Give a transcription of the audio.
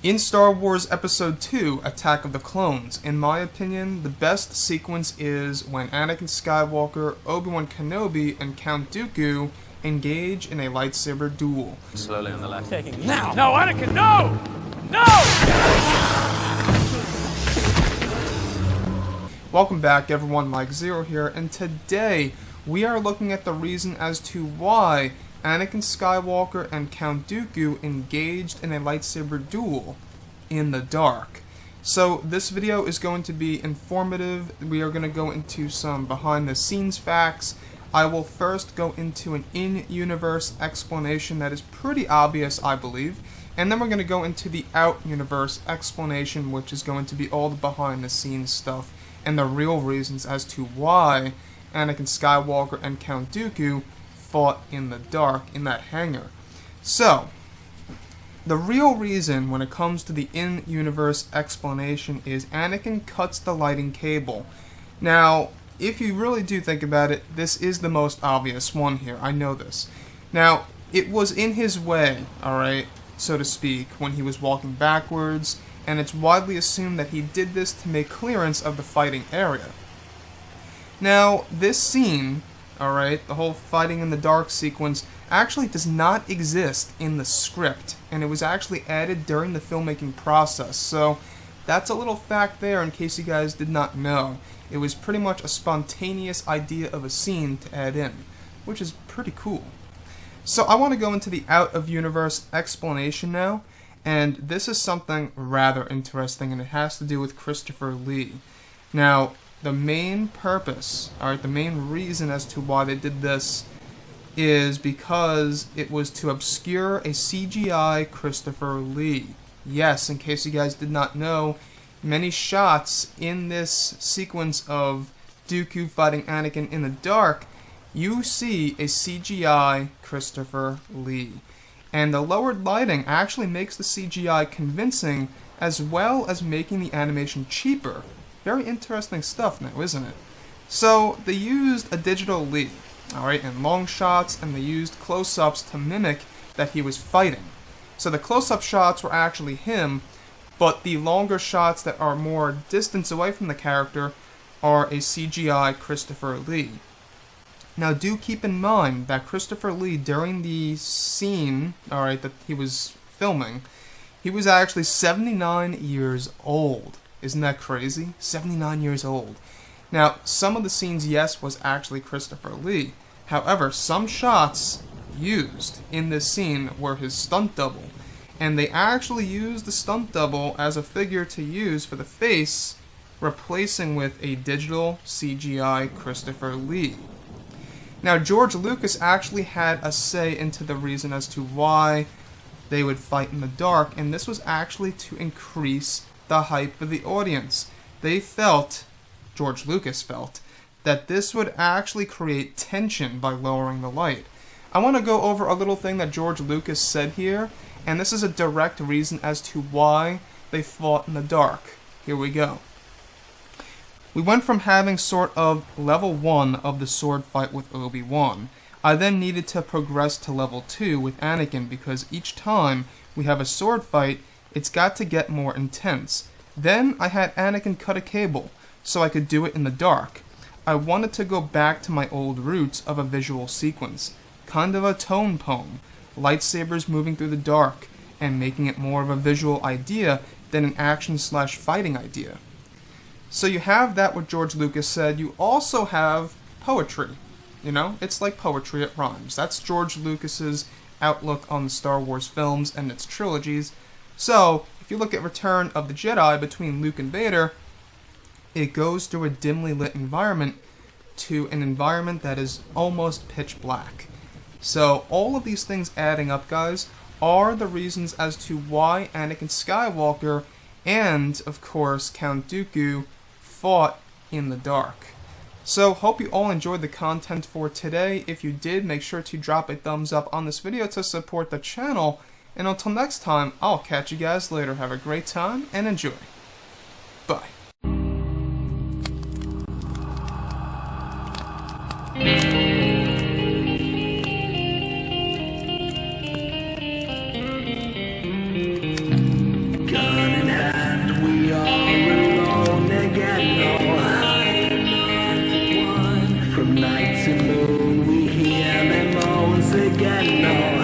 In Star Wars Episode 2, Attack of the Clones, in my opinion, the best sequence is when Anakin Skywalker, Obi-Wan Kenobi, and Count Dooku engage in a lightsaber duel. Slowly on the left. Taking now! No, Anakin, no! No! Welcome back everyone, Mike Zero here, and today we are looking at the reason as to why Anakin Skywalker and Count Dooku engaged in a lightsaber duel in the dark. So this video is going to be informative. We are going to go into some behind the scenes facts. I will first go into an in-universe explanation that is pretty obvious, I believe, and then we're going to go into the out-universe explanation, which is going to be all the behind the scenes stuff and the real reasons as to why Anakin Skywalker and Count Dooku fought in the dark in that hangar. So, the real reason when it comes to the in-universe explanation is Anakin cuts the lighting cable. Now, if you really do think about it, this is the most obvious one here. I know this. Now, it was in his way, alright, so to speak, when he was walking backwards, and it's widely assumed that he did this to make clearance of the fighting area. Now, this scene, alright, the whole fighting in the dark sequence, actually does not exist in the script, and it was actually added during the filmmaking process, so that's a little fact there in case you guys did not know. It was pretty much a spontaneous idea of a scene to add in, which is pretty cool. So I want to go into the out-of-universe explanation now, and this is something rather interesting, and it has to do with Christopher Lee. Now, the main purpose, alright, the main reason as to why they did this is because it was to obscure a CGI Christopher Lee. Yes, in case you guys did not know, many shots in this sequence of Dooku fighting Anakin in the dark, you see a CGI Christopher Lee. And the lowered lighting actually makes the CGI convincing, as well as making the animation cheaper. Very interesting stuff now, isn't it? So, they used a digital Lee, alright, in long shots, and they used close-ups to mimic that he was fighting. So the close-up shots were actually him, but the longer shots that are more distance away from the character are a CGI Christopher Lee. Now do keep in mind that Christopher Lee, during the scene, alright, that he was filming, he was actually 79 years old. Isn't that crazy? 79 years old. Now, some of the scenes, yes, was actually Christopher Lee. However, some shots used in this scene were his stunt double. And they actually used the stunt double as a figure to use for the face, replacing with a digital CGI Christopher Lee. Now, George Lucas actually had a say into the reason as to why they would fight in the dark, and this was actually to increase the hype of the audience. They felt, George Lucas felt, that this would actually create tension by lowering the light. I want to go over a little thing that George Lucas said here, and this is a direct reason as to why they fought in the dark. Here we go. We went from having sort of level 1 of the sword fight with Obi-Wan. I then needed to progress to level 2 with Anakin because each time we have a sword fight, it's got to get more intense. Then I had Anakin cut a cable, so I could do it in the dark. I wanted to go back to my old roots of a visual sequence, kind of a tone poem, lightsabers moving through the dark, and making it more of a visual idea than an action/fighting idea. So you have that what George Lucas said. You also have poetry. You know, it's like poetry, it rhymes. That's George Lucas's outlook on the Star Wars films and its trilogies. So, if you look at Return of the Jedi between Luke and Vader, it goes through a dimly lit environment to an environment that is almost pitch black. So, all of these things adding up, guys, are the reasons as to why Anakin Skywalker and, of course, Count Dooku fought in the dark. So, hope you all enjoyed the content for today. If you did, make sure to drop a thumbs up on this video to support the channel. And until next time, I'll catch you guys later. Have a great time and enjoy. Bye. From night to moon we hear them once again.